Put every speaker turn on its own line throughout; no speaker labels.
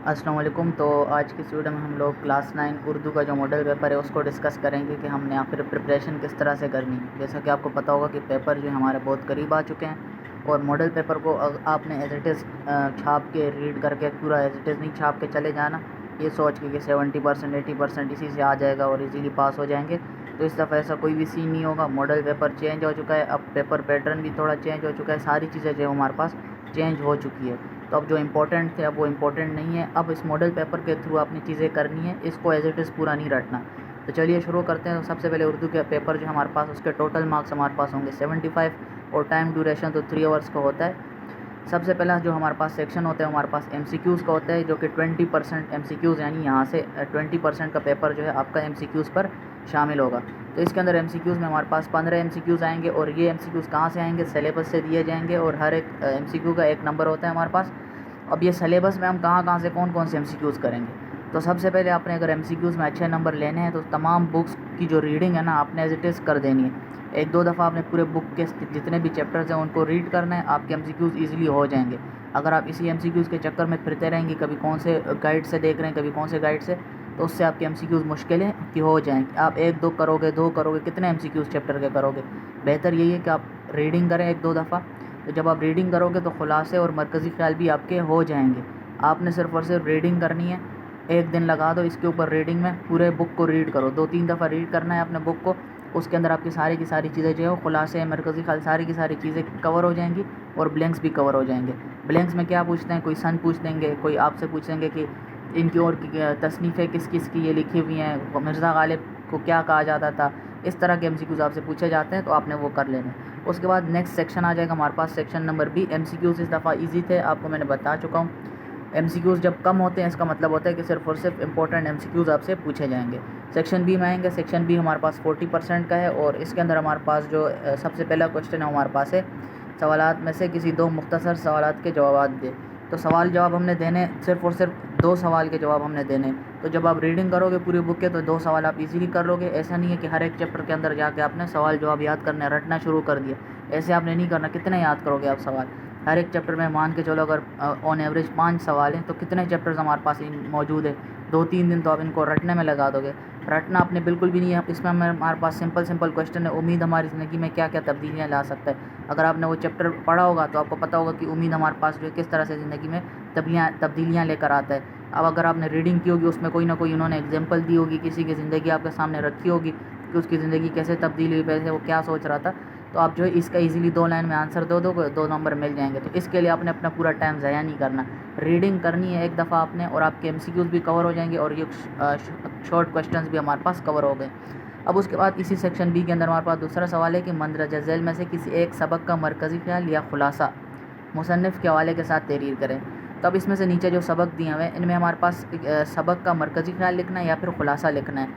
السلام علیکم۔ تو آج کی اس ویڈیو میں ہم لوگ کلاس 9 اردو کا جو ماڈل پیپر ہے اس کو ڈسکس کریں گے کہ ہم نے آخر پریپریشن کس طرح سے کرنی ہے۔ جیسا کہ آپ کو پتہ ہوگا کہ پیپر جو ہمارے بہت قریب آ چکے ہیں، اور ماڈل پیپر کو آپ نے ایز اٹ از چھاپ کے ریڈ کر کے پورا ایز اٹ از نہیں چھاپ کے چلے جانا، یہ سوچ کے کہ 70% 80% اسی سے آ جائے گا اور ایزیلی پاس ہو جائیں گے۔ تو اس دفعہ ایسا کوئی بھی سین نہیں ہوگا۔ ماڈل پیپر چینج ہو چکا ہے، اب پیپر پیٹرن بھی تھوڑا چینج ہو چکا ہے، ساری چیزیں جو ہمارے پاس چینج ہو چکی ہے۔ تو اب جو امپورٹنٹ تھے اب وہ امپورٹنٹ نہیں ہے، اب اس ماڈل پیپر کے تھرو اپنی چیزیں کرنی ہے، اس کو ایز اٹ از پورا نہیں رٹنا۔ تو چلیے شروع کرتے ہیں۔ تو سب سے پہلے اردو کے پیپر جو ہمارے پاس اس کے ٹوٹل مارکس ہمارے پاس ہوں گے 75، اور ٹائم ڈیوریشن تو 3 آورس کا ہوتا ہے۔ سب سے پہلا جو ہمارے پاس سیکشن ہوتا ہے ہمارے پاس ایم سی کیوز کا ہوتا ہے، جو کہ 20% ایم سی کیوز، یعنی یہاں سے 20% کا پیپر جو ہے آپ کا ایم سی کیوز پر شامل ہوگا۔ تو اس کے اندر ایم سی کیوز میں ہمارے پاس 15 ایم سی کیوز آئیں گے، اور یہ ایم سی کیوز کہاں سے آئیں گے؟ سلیبس سے دیے جائیں گے، اور ہر ایک ایم سی کیو کا ایک نمبر ہوتا ہے ہمارے پاس۔ اب یہ سلیبس میں ہم کہاں سے کون سے ایم سی کیوز کریں گے؟ تو سب سے پہلے آپ نے اگر ایم سی کیوز میں اچھے نمبر لینے ہیں تو تمام بکس کی جو ریڈنگ ہے نا آپ نے ایز اٹ از کر دینی ہے۔ 1-2 دفعہ آپ نے پورے بک کے جتنے بھی چیپٹرز ہیں ان کو ریڈ کرنا ہے، آپ کے ایم سی کیوز ایزیلی ہو جائیں گے۔ اگر آپ اسی ایم سی کیوز کے چکر میں پھرتے رہیں گے، کبھی کون سے گائیڈ سے دیکھ رہے ہیں کبھی کون سے گائیڈ سے، تو اس سے آپ کے ایم سی کیوز مشکلیں کہ ہو جائیں گے۔ آپ 1-2 کرو گے، 2 کرو گے، کتنے ایم سی کیوز چیپٹر کے کرو گے؟ بہتر یہی ہے کہ آپ ریڈنگ کریں 1-2 دفعہ۔ تو جب آپ ریڈنگ کرو گے تو خلاصے اور مرکزی خیال بھی آپ کے ہو جائیں گے۔ آپ نے صرف اور صرف ریڈنگ کرنی ہے، 1 دن لگا دو اس کے اوپر ریڈنگ میں، پورے بک کو ریڈ کرو، 2-3 دفعہ ریڈ کرنا ہے اپنے بک کو۔ اس کے اندر آپ کی ساری چیزیں جو ہے خلاصے مرکزی خیال ساری کی ساری چیزیں کور ہو جائیں گی، اور بلینکس بھی کور ہو جائیں گے۔ بلینکس میں کیا پوچھتے ہیں؟ کوئی سن پوچھ دیں گے، کوئی آپ سے پوچھیں گے کہ ان کی اور تصنیفیں کس کس کی یہ لکھی ہوئی ہیں، مرزا غالب کو کیا کہا جاتا تھا، اس طرح کے ایم سی کیوز آپ سے پوچھے جاتے ہیں، تو آپ نے وہ کر لینے۔ اس کے بعد نیکسٹ سیکشن آ جائے گا ہمارے پاس، section number B۔ M C Qs اس دفعہ ایزی تھے، آپ کو میں نے بتا چکا ہوں۔ ایم سی کیوز جب کم ہوتے ہیں اس کا مطلب ہوتا ہے کہ صرف اور صرف امپورٹنٹ ایم سی کیوز آپ سے پوچھے جائیں گے۔ سیکشن B میں آئیں گے، سیکشن B ہمارے پاس 40% کا ہے، اور اس کے اندر ہمارے پاس جو سب سے پہلا کوشچن ہے ہمارے پاس ہے سوالات میں سے کسی 2 مختصر سوالات کے جوابات دے۔ تو سوال جواب ہم نے دینے صرف اور صرف 2 سوال کے جواب ہم نے دینے۔ تو جب آپ ریڈنگ کرو گے پوری بک کے تو 2 سوال آپ ایزیلی کر لو گے۔ ایسا نہیں ہے کہ ہر ایک چیپٹر کے اندر جا کے آپ نے سوال جواب یاد کرنے رٹنا شروع کر دیا، ایسے آپ نے نہیں کرنا۔ کتنے یاد کرو گے آپ سوال؟ ہر ایک چیپٹر میں مان کے چلو اگر آن ایوریج 5 سوال ہیں تو کتنے چیپٹرز ہمارے پاس موجود ہیں؟ 2-3 دن تو آپ ان کو رٹنے میں لگا دو گے۔ رٹنا آپ نے بالکل بھی نہیں ہے، اس میں ہمارے پاس سمپل کویشچن ہے، امید ہماری زندگی میں کیا کیا تبدیلیاں لا سکتا ہے۔ اگر آپ نے وہ چیپٹر پڑھا ہوگا تو آپ کو پتہ ہوگا کہ امید ہمارے پاس جو ہے کس طرح سے زندگی میں تبدیلیاں لے کر آتا ہے۔ اب اگر آپ نے ریڈنگ کی ہوگی اس میں کوئی نہ کوئی انہوں نے اگزامپل دی ہوگی، کسی کی زندگی آپ کے سامنے رکھی ہوگی کہ اس کی زندگی کیسے تبدیل ہوئی، پہلے وہ کیا سوچ رہا تھا، تو آپ جو ہے اس کا ایزیلی 2 لائن میں آنسر دو 2 نمبر مل جائیں گے۔ تو اس کے لیے آپ نے اپنا پورا ٹائم ضائع نہیں کرنا، ریڈنگ کرنی ہے 1 دفعہ آپ نے، اور آپ کے ایم سی کیوز بھی کور ہو جائیں گے، اور یہ شارٹ کویشچنز بھی ہمارے پاس کور ہو گئے۔ اب اس کے بعد اسی سیکشن B کے اندر ہمارے پاس دوسرا سوال ہے کہ مندرجہ ذیل میں سے کسی ایک سبق کا مرکزی خیال یا خلاصہ مصنف کے حوالے کے ساتھ تحریر کریں۔ تو اب اس میں سے نیچے جو سبق دیے ہوئے ہیں ان میں ہمارے پاس سبق کا مرکزی خیال لکھنا ہے یا پھر خلاصہ لکھنا ہے۔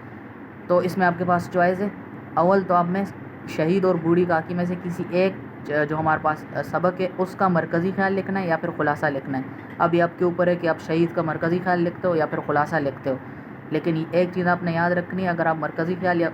تو اس میں آپ کے پاس چوائس ہے، اول تو آپ میں شہید اور بوڑھی کاکی میں سے کسی ایک جو ہمارے پاس سبق ہے اس کا مرکزی خیال لکھنا ہے یا پھر خلاصہ لکھنا ہے۔ اب یہ آپ کے اوپر ہے کہ آپ شہید کا مرکزی خیال لکھتے ہو یا پھر خلاصہ لکھتے ہو، لیکن ایک چیز آپ نے یاد رکھنی ہے، اگر آپ مرکزی خیال یا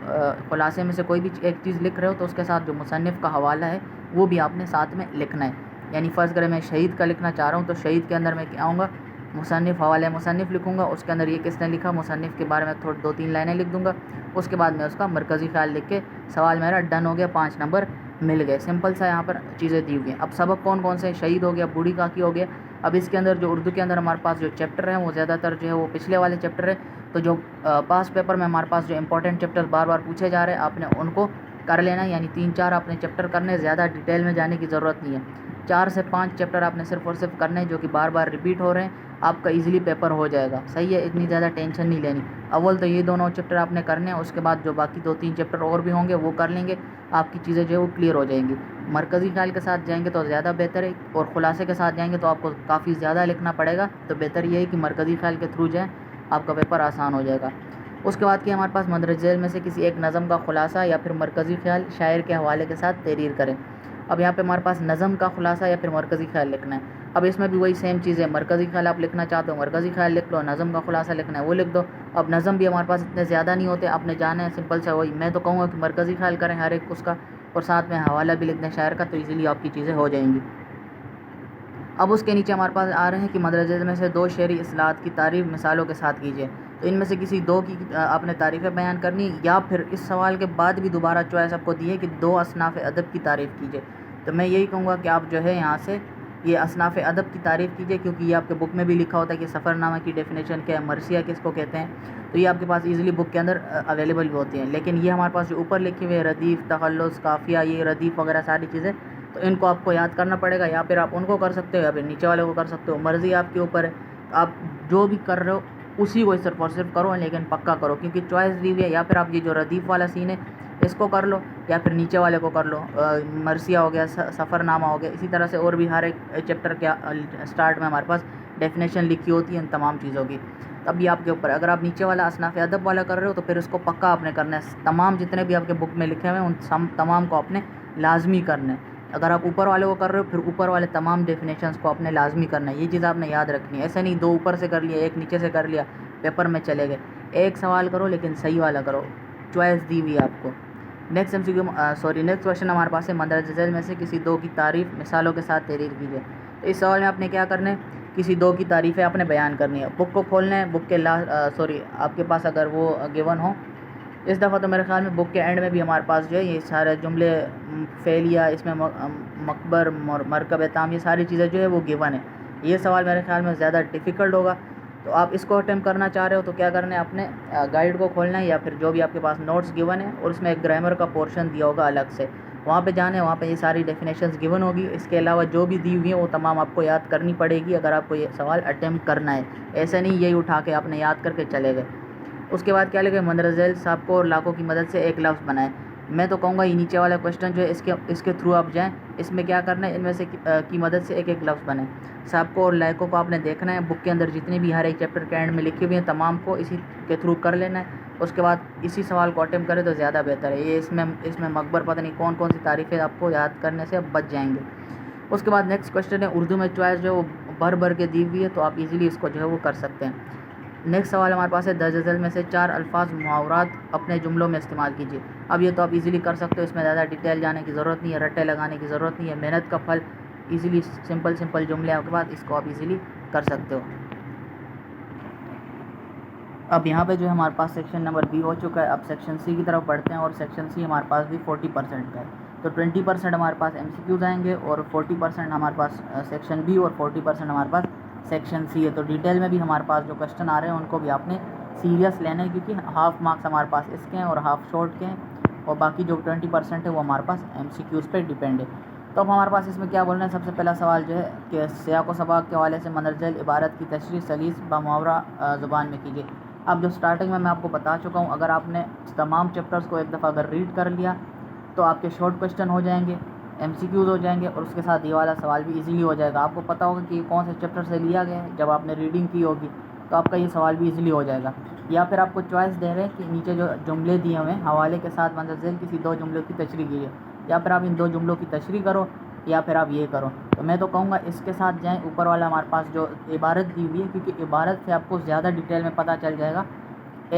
خلاصے میں سے کوئی بھی ایک چیز لکھ رہے ہو تو اس کے ساتھ جو مصنف کا حوالہ ہے وہ بھی آپ نے ساتھ میں لکھنا ہے۔ یعنی فرض کریں میں شہید کا لکھنا چاہ رہا ہوں تو شہید کے اندر میں کیا آؤں گا؟ مصنف، حوالے مصنف لکھوں گا، اس کے اندر یہ کس نے لکھا مصنف کے بارے میں 2-3 لائنیں لکھ دوں گا، اس کے بعد میں اس کا مرکزی خیال لکھ کے سوال میرا ڈن ہو گیا، 5 نمبر مل گئے۔ سمپل سا یہاں پر چیزیں دی ہوئی ہیں۔ اب سبق کون سے؟ شہید ہو گیا، بوڑھی کاکی ہو گیا۔ اب اس کے اندر جو اردو کے اندر ہمارے پاس جو چیپٹر ہیں وہ زیادہ تر جو ہے وہ پچھلے والے چیپٹر ہے، تو جو پاس پیپر میں ہمارے پاس جو امپورٹنٹ چیپٹر بار بار پوچھے جا رہے ہیں آپ نے ان کو کر لینا، یعنی 3-4 آپ نے چیپٹر کرنے، زیادہ ڈیٹیل میں جانے کی ضرورت نہیں ہے۔ 4 سے 5 چیپٹر آپ نے صرف اور صرف کرنے جو کہ بار بار ریپیٹ ہو رہے ہیں، آپ کا ایزیلی پیپر ہو جائے گا۔ صحیح ہے، اتنی زیادہ ٹینشن نہیں لینی۔ اول تو یہ دونوں چیپٹر آپ نے کرنے ہیں، اس کے بعد جو باقی 2-3 چیپٹر اور بھی ہوں گے وہ کر لیں گے، آپ کی چیزیں جو ہے وہ کلیئر ہو جائیں گی۔ مرکزی خیال کے ساتھ جائیں گے تو زیادہ بہتر ہے، اور خلاصے کے ساتھ جائیں گے تو آپ کو کافی زیادہ لکھنا پڑے گا، تو بہتر یہ ہے کہ مرکزی خیال کے تھرو جائیں، آپ کا پیپر آسان ہو جائے گا۔ اس کے بعد کہ ہمارے پاس مندرجہ ذیل میں سے کسی ایک نظم کا خلاصہ یا پھر مرکزی خیال شاعر کے حوالے کے ساتھ تحریر کریں۔ اب یہاں پہ ہمارے پاس نظم کا خلاصہ یا پھر مرکزی خیال لکھنا ہے۔ اب اس میں بھی وہی سیم چیز ہے، مرکزی خیال آپ لکھنا چاہتے ہو مرکزی خیال لکھ لو، نظم کا خلاصہ لکھنا ہے وہ لکھ دو۔ اب نظم بھی ہمارے پاس اتنے زیادہ نہیں ہوتے، آپ نے جانا ہے سمپل سے وہی، میں تو کہوں گا کہ مرکزی خیال کریں ہر ایک اس کا، اور ساتھ میں حوالہ بھی لکھ دیں شاعر کا، تو ایزیلی آپ کی چیزیں ہو جائیں گی۔ اب اس کے نیچے ہمارے پاس آ رہے ہیں کہ مدرجہ میں سے 2 شعری اصطلاحات کی تعریف مثالوں کے ساتھ کیجیے. تو ان میں سے کسی 2 کی آپ نے تعریفیں بیان کرنی، یا پھر اس سوال کے بعد بھی دوبارہ چوائس آپ کو دی ہے کہ 2 اصناف ادب کی تعریف کیجیے. تو میں یہی کہوں گا کہ آپ جو ہے یہاں سے یہ اصناف ادب کی تعریف کیجیے، کیونکہ یہ آپ کے بک میں بھی لکھا ہوتا ہے کہ سفر نامہ کی ڈیفینیشن کیا ہے، مرثیہ کس کو کہتے ہیں. تو یہ آپ کے پاس ایزیلی بک کے اندر اویلیبل بھی ہوتی ہیں. لیکن یہ ہمارے پاس جو اوپر لکھے ہوئے ردیف، تخلص، قافیہ، یہ ردیف وغیرہ ساری چیزیں، تو ان کو آپ کو یاد کرنا پڑے گا، یا پھر آپ ان کو کر سکتے ہو یا پھر نیچے والے کو کر سکتے ہو. مرضی آپ کے اوپر ہے، آپ جو بھی کر رہے ہو اسی کو صرف اور صرف کرو، لیکن پکا کرو، کیونکہ چوائس دی ہوئی ہے. یا پھر آپ یہ جو ردیف والا سین ہے اس کو کر لو، یا پھر نیچے والے کو کر لو. مرثیہ ہو گیا، سفر نامہ ہو گیا، اسی طرح سے اور بھی ہر ایک چیپٹر کے اسٹارٹ میں ہمارے پاس ڈیفینیشن لکھی ہوتی ہے ان تمام چیزوں کی. تب یہ آپ کے اوپر، اگر آپ نیچے والا اصناف ادب والا کر رہے ہو تو پھر اس کو پکا آپ نے کرنا ہے. تمام جتنے بھی آپ کے بک میں لکھے ہوئے ہیں ان تمام کو آپ نے لازمی کرنا ہے. اگر آپ اوپر والے کو کر رہے ہو پھر اوپر والے تمام ڈیفینیشنز کو آپ نے لازمی کرنا ہے. یہ چیز آپ نے یاد رکھنی ہے. ایسے نہیں 2 اوپر سے کر لیا، 1 نیچے سے کر لیا، پیپر میں چلے گئے. ایک سوال کرو لیکن صحیح والا کرو، چوائس دی ہوئی ہے آپ کو. نیکسٹ کوشچن ہمارے پاس ہے مندرجہ ذیل میں سے کسی 2 کی تعریف مثالوں کے ساتھ تحریر کیجیے. تو اس سوال میں آپ نے کیا کرنا ہے، کسی 2 کی تعریفیں آپ نے بیان کرنی ہے. بک کو کھولنا ہے، بک کے آپ کے پاس اگر وہ گیون ہو. اس دفعہ تو میرے خیال میں بک کے اینڈ میں بھی ہمارے پاس جو ہے یہ سارے جملے فعلیہ، اس میں مقبر، مرکب تام، یہ ساری چیزیں جو ہے وہ گیون ہے. یہ سوال میرے خیال میں زیادہ ڈیفیکلٹ ہوگا. تو آپ اس کو اٹیمپٹ کرنا چاہ رہے ہو تو کیا کرنا ہے، اپنے گائیڈ کو کھولنا ہے یا پھر جو بھی آپ کے پاس نوٹس گیون ہے، اور اس میں ایک گرامر کا پورشن دیا ہوگا الگ سے، وہاں پہ جانے، وہاں پہ یہ ساری ڈیفینیشنز گیون ہوگی. اس کے علاوہ جو بھی دی ہوئی ہیں وہ تمام آپ کو یاد کرنی پڑے گی اگر آپ کو یہ سوال اٹیمپٹ کرنا ہے. ایسے نہیں یہی اٹھا کے آپ نے یاد کر کے چلے گئے. اس کے بعد کیا لکھے، مندرجہ ذیل صاحب کو اور لاکھوں کی مدد سے ایک لفظ بنائیں. میں تو کہوں گا یہ نیچے والا کوشچن جو ہے اس کے تھرو آپ جائیں. اس میں کیا کرنا ہے، ان میں سے کی مدد سے ایک لفظ بنائیں. صاحب کو اور لائقوں کو آپ نے دیکھنا ہے، بک کے اندر جتنی بھی ہر ایک چیپٹر کے اینڈ میں لکھی ہوئی ہیں تمام کو اسی کے تھرو کر لینا ہے. اس کے بعد اسی سوال کو اٹیمپٹ کرے تو زیادہ بہتر ہے. یہ اس میں مقبر پتہ نہیں کون سی تعریفیں آپ کو یاد کرنے سے بچ جائیں گے. اس کے بعد نیکسٹ کوشچن ہے، اردو میں چوائس جو ہے وہ بھر کے دی ہوئی ہے، تو آپ ایزیلی اس کو جو ہے وہ کر سکتے ہیں. نیکسٹ سوال ہمارے پاس ہے، درج ذیل میں سے 4 الفاظ محاورات اپنے جملوں میں استعمال کیجیے. اب یہ تو آپ ایزیلی کر سکتے ہو، اس میں زیادہ ڈیٹیل جانے کی ضرورت نہیں ہے، رٹے لگانے کی ضرورت نہیں ہے. محنت کا پھل، ایزیلی سمپل جملے آپ کے پاس، اس کو آپ ایزیلی کر سکتے ہو. اب یہاں پہ جو ہے ہمارے پاس سیکشن نمبر B ہو چکا ہے. اب سیکشن C کی طرف بڑھتے ہیں، اور سیکشن C ہمارے پاس بھی 40% کا ہے. تو 20% ہمارے پاس MCQs آئیں گے، اور 40% ہمارے پاس سیکشن B، اور 40% ہمارے پاس سیکشن C ہے. تو ڈیٹیل میں بھی ہمارے پاس جو کوشچن آ رہے ہیں ان کو بھی آپ نے سیریس لینا ہے، کیونکہ ہاف مارکس ہمارے پاس اس کے ہیں اور ہاف شارٹ کے ہیں، اور باقی جو 20% ہے وہ ہمارے پاس MCQs پہ ڈیپینڈ ہے. تو اب ہمارے پاس اس میں کیا بولنا ہے، سب سے پہلا سوال جو ہے کہ سیاق و سباق کے حوالے سے مندرجہ ذیل عبارت کی تشریح سلیس بمحاورہ زبان میں کیجیے. اب جو سٹارٹنگ میں آپ کو بتا چکا ہوں، اگر آپ نے تمام چیپٹرز کو ایک دفعہ اگر ریڈ کر لیا تو آپ کے شارٹ کوشچن ہو جائیں گے، MCQs ہو جائیں گے، اور اس کے ساتھ یہ والا سوال بھی ایزیلی ہو جائے گا. آپ کو پتہ ہوگا کہ یہ کون سے چیپٹر سے لیا گیا ہے. جب آپ نے ریڈنگ کی ہوگی تو آپ کا یہ سوال بھی ایزیلی ہو جائے گا. یا پھر آپ کو چوائس دے رہے ہیں کہ نیچے جو جملے دیے ہوئے ہیں حوالے کے ساتھ مندرجہ ذیل کسی 2 جملوں کی تشریح کیجیے. یا پھر آپ ان 2 جملوں کی تشریح کرو، یا پھر آپ یہ کرو. تو میں تو کہوں گا اس کے ساتھ جائیں. اوپر والا ہمارے پاس جو عبارت دی ہوئی ہے، کیونکہ عبارت سے آپ کو زیادہ ڈیٹیل میں پتہ چل جائے گا.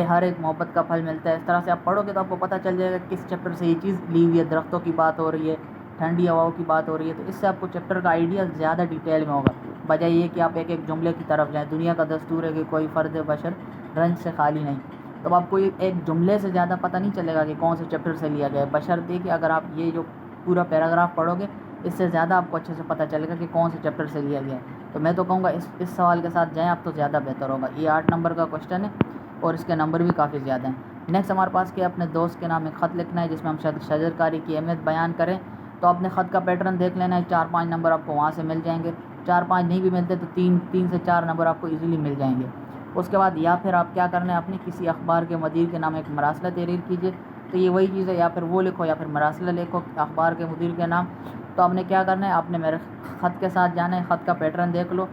ہر ایک محبت کا پھل ملتا ہے، اس طرح سے آپ پڑھو گے تو آپ کو پتہ چل جائے گا کس چیپٹر سے یہ چیز لی ہوئی ہے. درختوں کی بات ہو رہی ہے، ٹھنڈی ہواؤں کی بات ہو رہی ہے، تو اس سے آپ کو چیپٹر کا آئیڈیا زیادہ ڈیٹیل میں ہوگا، بجائے یہ کہ آپ ایک جملے کی طرف جائیں. دنیا کا دستور ہے کہ کوئی فرد بشر رنج سے خالی نہیں. تو آپ کو ایک جملے سے زیادہ پتہ نہیں چلے گا کہ کون سے چیپٹر سے لیا گیا ہے، بشرطے کہ اگر آپ یہ جو پورا پیراگراف پڑھو گے اس سے زیادہ آپ کو اچھے سے پتہ چلے گا کہ کون سے چیپٹر سے لیا گیا ہے. تو میں تو کہوں گا اس سوال کے ساتھ جائیں آپ تو زیادہ بہتر ہوگا. یہ 8 نمبر کا کوشچن ہے اور اس کے نمبر بھی کافی زیادہ ہیں. نیکسٹ ہمارے پاس کہ اپنے دوست کے نام ایک خط لکھنا ہے جس میں ہم شجرکاری کی اہمیت بیان کریں. تو اپنے خط کا پیٹرن دیکھ لینا ہے. 4-5 نمبر آپ کو وہاں سے مل جائیں گے. 4-5 نہیں بھی ملتے تو 3 سے 4 نمبر آپ کو ایزیلی مل جائیں گے. اس کے بعد یا پھر آپ کیا کرنا ہے، اپنی کسی اخبار کے مدیر کے نام ایک مراسلہ تحریر کیجیے. تو یہ وہی چیز ہے، یا پھر وہ لکھو یا پھر مراسلہ لکھو اخبار کے مدیر کے نام. تو آپ نے کیا کرنا ہے، آپ نے میرے خط کے ساتھ جانا ہے. خط کا پیٹرن دیکھ لو،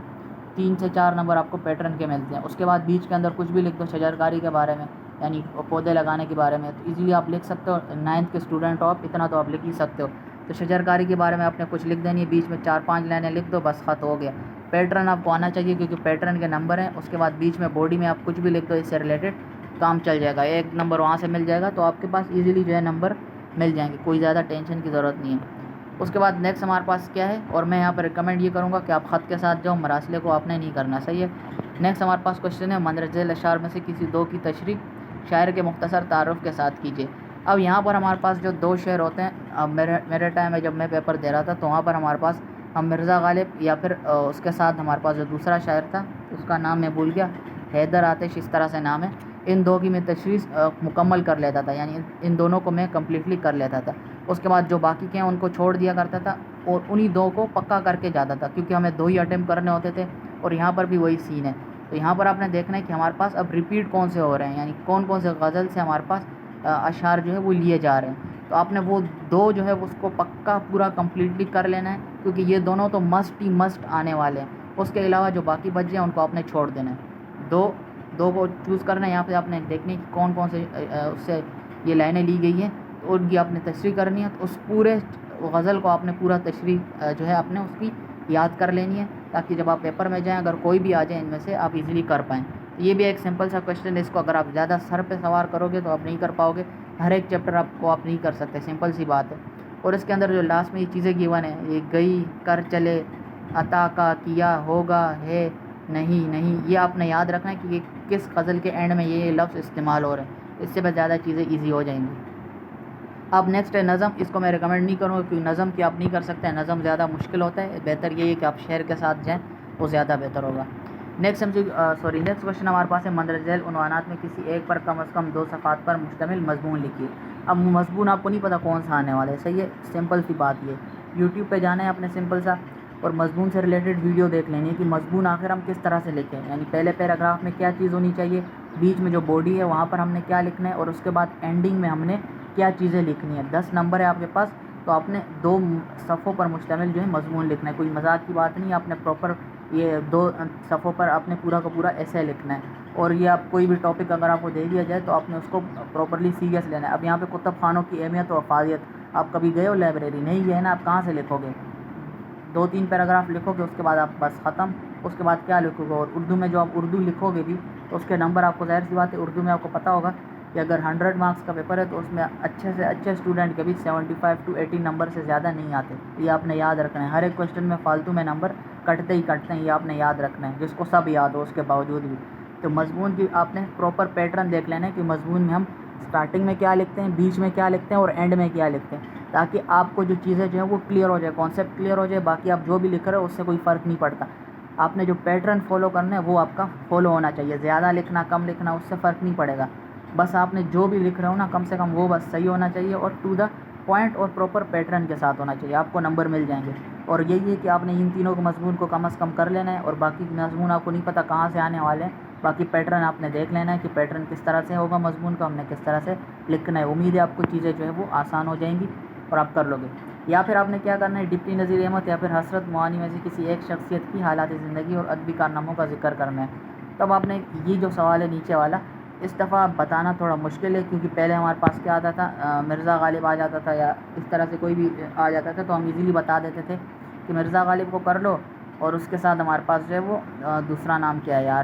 3 سے 4 نمبر آپ کو پیٹرن کے ملتے ہیں. اس کے بعد بیچ کے اندر کچھ بھی لکھ دو شجرکاری کے بارے میں، یعنی پودے لگانے کے بارے میں. تو ایزیلی آپ لکھ سکتے ہو. 9th کے اسٹوڈنٹ ہو آپ، اتنا تو آپ لکھ ہی سکتے ہو. تو شجرکاری کے بارے میں آپ نے کچھ لکھ دینی ہے، بیچ میں 4-5 لائنیں لکھ دو، بس خط ہو گیا. پیٹرن آپ کو آنا چاہیے کیونکہ پیٹرن کے نمبر ہیں. اس کے بعد بیچ میں باڈی میں آپ کچھ بھی لکھ دو، اس سے ریلیٹڈ کام چل جائے گا. 1 نمبر وہاں سے مل جائے گا تو آپ کے پاس ایزیلی جو ہے نمبر مل جائیں گے، کوئی زیادہ ٹینشن کی ضرورت نہیں ہے. اس کے بعد نیکسٹ ہمارے پاس کیا ہے، اور میں یہاں پہ ریکمینڈ یہ کروں گا کہ آپ خط کے ساتھ جاؤ، مراسلے کو آپ نے نہیں کرنا، صحیح ہے۔ نیکسٹ ہمارے پاس کوشچن ہے، مندرجہ ذیل اشعار میں سے کسی دو کی تشریح شاعر کے مختصر تعارف کے ساتھ کیجیے۔ اب یہاں پر ہمارے پاس جو دو شعر ہوتے ہیں، اب میرے ٹائم میں جب میں پیپر دے رہا تھا تو وہاں پر ہمارے پاس مرزا غالب یا پھر اس کے ساتھ ہمارے پاس جو دوسرا شاعر تھا اس کا نام میں بھول گیا، حیدر آتش اس طرح سے نام ہے، ان دو کی میں تشریح مکمل کر لیتا تھا، یعنی ان دونوں کو میں کمپلیٹلی کر لیتا تھا۔ اس کے بعد جو باقی کے ہیں ان کو چھوڑ دیا کرتا تھا اور انہی دو کو پکا کر کے جاتا تھا، کیونکہ ہمیں 2 ہی اٹیمپٹ کرنے ہوتے تھے، اور یہاں پر بھی وہی سین ہے۔ تو یہاں پر آپ نے دیکھنا ہے کہ ہمارے پاس اب ریپیٹ کون سے ہو رہے ہیں، یعنی کون کون سے غزل سے ہمارے پاس اشعار جو ہے وہ لیے جا رہے ہیں۔ تو آپ نے وہ 2 جو ہے اس کو پکا پورا کمپلیٹلی کر لینا ہے، کیونکہ یہ دونوں تو مسٹ آنے والے ہیں۔ اس کے علاوہ جو باقی بچ ہیں ان کو آپ نے چھوڑ دینا ہے، دو کو چوز کرنا ہے۔ یہاں پہ آپ نے دیکھنی ہے کہ کون کون سے اس سے یہ لائنیں لی گئی ہیں، تو ان کی آپ نے تشریح کرنی ہے۔ تو اس پورے غزل کو آپ نے پورا تشریح جو ہے آپ نے اس کی یاد کر لینی ہے، تاکہ جب آپ پیپر میں جائیں اگر کوئی بھی آ جائے ان میں سے آپ ایزیلی کر پائیں۔ یہ بھی ایک سمپل سا کویشچن ہے، اس کو اگر آپ زیادہ سر پہ سوار کرو گے تو آپ نہیں کر پاؤ گے، ہر ایک چیپٹر آپ کو آپ نہیں کر سکتے، سمپل سی بات ہے۔ اور اس کے اندر جو لاسٹ میں یہ چیزیں گیون ہیں، یہ گئی کر چلے عطا کا کیا ہوگا ہے نہیں، یہ آپ نے یاد رکھنا ہے کہ یہ کس غزل کے اینڈ میں یہ لفظ استعمال ہو رہے ہیں، اس سے بس زیادہ چیزیں ایزی ہو جائیں گی۔ اب نیکسٹ ہے نظم، اس کو میں ریکمینڈ نہیں کروں گا کیونکہ نظم کی آپ نہیں کر سکتے ہیں، نظم زیادہ مشکل ہوتا ہے، بہتر یہ ہے کہ آپ شعر کے ساتھ جائیں، وہ زیادہ بہتر ہوگا۔ نیکسٹ کویشچن ہمارے پاس ہے، مندرجہ ذیل عنوانات میں کسی ایک پر کم از کم 2 صفحات پر مشتمل مضمون لکھیے۔ اب مضمون آپ کو نہیں پتا کون سا آنے والا ہے، صحیح ہے، سمپل سی بات یہ یوٹیوب پہ جانا ہے اپنے سمپل سا، اور مضمون سے ریلیٹڈ ویڈیو دیکھ لینی ہے کہ مضمون آخر ہم کس طرح سے لکھیں، یعنی پہلے پیراگراف میں کیا چیز ہونی چاہیے، بیچ میں جو باڈی ہے وہاں پر ہم نے کیا لکھنا ہے، اور اس کے بعد اینڈنگ میں ہم نے کیا چیزیں لکھنی ہے۔ 10 نمبر ہے آپ کے پاس، تو آپ نے 2 صفحوں پر مشتمل جو ہے مضمون لکھنا ہے، کوئی مذاق کی بات نہیں، آپ نے پراپر یہ 2 صفحوں پر آپ نے پورا کا پورا ایسے لکھنا ہے۔ اور یہ آپ کوئی بھی ٹاپک اگر آپ کو دے دیا جائے تو آپ نے اس کو پراپرلی سیریس لینا ہے۔ اب یہاں پہ کتب خانوں کی اہمیت و افادیت، آپ کبھی گئے ہو لائبریری؟ نہیں گئے نا، آپ کہاں سے لکھو گے؟ 2-3 پیراگراف لکھو گے، اس کے بعد آپ بس ختم، اس کے بعد کیا لکھو گے؟ اور اردو میں جو آپ اردو لکھو گے بھی تو اس کے نمبر آپ کو ظاہر سی بات ہے اردو میں آپ کو پتہ ہوگا کہ اگر 100 مارکس کا پیپر ہے تو اس میں اچھے سے اچھے اسٹوڈنٹ کے بھی 75 to 80 نمبر سے زیادہ نہیں آتے، یہ آپ نے یاد رکھنا ہے۔ ہر ایک کویشچن میں فالتو میں نمبر کٹتے ہیں، یہ آپ نے یاد رکھنا ہے، جس کو سب یاد ہو اس کے باوجود بھی۔ تو مضمون کی آپ نے پراپر پیٹرن دیکھ لینا ہے کہ مضمون میں ہم سٹارٹنگ میں کیا لکھتے ہیں، بیچ میں کیا لکھتے ہیں اور اینڈ میں کیا لکھتے ہیں، تاکہ آپ کو جو چیزیں جو ہیں وہ کلیئر ہو جائے، کانسیپٹ کلیئر ہو جائے، باقی آپ جو بھی لکھ رہے ہو اس سے کوئی فرق نہیں پڑتا۔ آپ نے جو پیٹرن فالو کرنا ہے وہ آپ کا فالو ہونا چاہیے، زیادہ لکھنا کم لکھنا اس سے فرق نہیں پڑے گا، بس آپ نے جو بھی لکھ رہے ہو نا کم سے کم وہ بس صحیح ہونا چاہیے اور ٹو دا پوائنٹ اور پراپر پیٹرن کے ساتھ ہونا چاہیے، آپ کو نمبر مل جائیں گے۔ اور یہی ہے کہ آپ نے ان تینوں کے مضمون کو کم از کم کر لینا ہے، اور باقی مضمون آپ کو نہیں پتہ کہاں سے آنے والے ہیں، باقی پیٹرن آپ نے دیکھ لینا ہے کہ پیٹرن کس طرح سے ہوگا مضمون کا، ہم نے کس طرح سے لکھنا ہے۔ امید ہے آپ کو چیزیں جو ہے وہ آسان ہو جائیں گی اور آپ کر لو گے۔ یا پھر آپ نے کیا کرنا ہے، ڈپٹی نذیر احمد یا پھر حسرت معانی میں سے کسی ایک شخصیت کی حالات زندگی اور ادبی کارناموں کا ذکر کرنا ہے۔ تب آپ نے یہ جو سوال ہے نیچے والا، اس دفعہ بتانا تھوڑا مشکل ہے، کیونکہ پہلے ہمارے پاس کیا آتا تھا، مرزا غالب آ جاتا تھا یا اس طرح سے کوئی بھی آ جاتا تھا تو ہم ایزیلی بتا دیتے تھے کہ مرزا غالب کو کر لو، اور اس کے ساتھ ہمارے پاس جو ہے وہ دوسرا نام کیا ہے یار،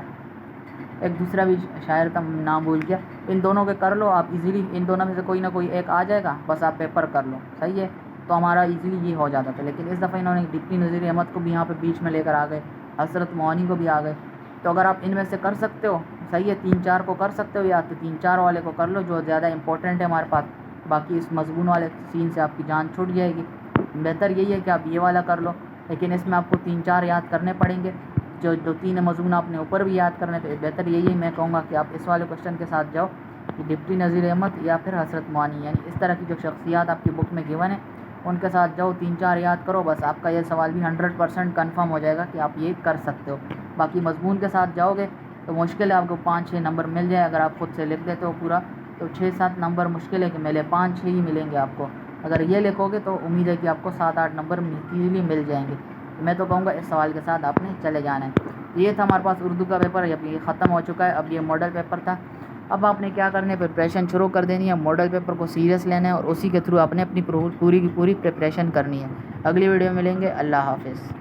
ایک دوسرا بھی شاعر کا نام بھول گیا، ان دونوں کے کر لو آپ ایزیلی، ان دونوں میں سے کوئی نہ کوئی ایک آ جائے گا، بس آپ پیپر کر لو، صحیح ہے، تو ہمارا ایزیلی یہ ہو جاتا تھا۔ لیکن اس دفعہ انہوں نے ڈپٹی نذیر احمد کو بھی یہاں پہ بیچ میں لے کر آ گئے، حسرت معانی کو بھی آ گئے، تو اگر آپ ان میں سے کر سکتے ہو، صحیح ہے، 3-4 کو کر سکتے ہو، یا تو 3-4 والے کو کر لو جو زیادہ امپورٹنٹ ہے ہمارے پاس، باقی اس مضمون والے سین سے آپ کی جان چھوٹ جائے گی۔ بہتر یہی ہے کہ آپ یہ والا کر لو، لیکن اس میں آپ کو 3-4 یاد کرنے پڑیں گے، جو 3 مضمون آپ نے اوپر بھی یاد کرنے تھے۔ بہتر یہی ہے، میں کہوں گا کہ آپ اس والے کویشچن کے ساتھ جاؤ کہ ڈپٹی نذیر احمد یا پھر حسرت معانی، یعنی اس طرح کی جو شخصیات آپ کی بک میں گیون ہیں ان کے ساتھ جاؤ، 3-4 یاد کرو، بس آپ کا یہ سوال بھی 100% کنفرم ہو جائے گا کہ آپ یہ کر سکتے ہو۔ باقی مضمون کے ساتھ جاؤ گے تو مشکل ہے آپ کو 5-6 نمبر مل جائے، اگر آپ خود سے لکھ دیتے ہو پورا تو 6-7 نمبر مشکل ہے کہ ملے، 5-6 ہی ملیں گے آپ کو۔ اگر یہ لکھو گے تو امید ہے کہ آپ کو 7-8 نمبر ایزیلی مل جائیں گے۔ میں تو کہوں گا اس سوال کے ساتھ آپ نے چلے جانا ہے۔ یہ تھا ہمارے پاس اردو کا پیپر، اب یہ ختم ہو چکا ہے، اب یہ ماڈل پیپر تھا۔ اب آپ نے کیا کرنا ہے، پریپریشن شروع کر دینی ہے، ماڈل پیپر کو سیریس لینا ہے اور اسی کے تھرو آپ نے اپنی پوری کی پوری پریپریشن کرنی ہے۔ اگلی ویڈیو میں ملیں گے، اللہ حافظ۔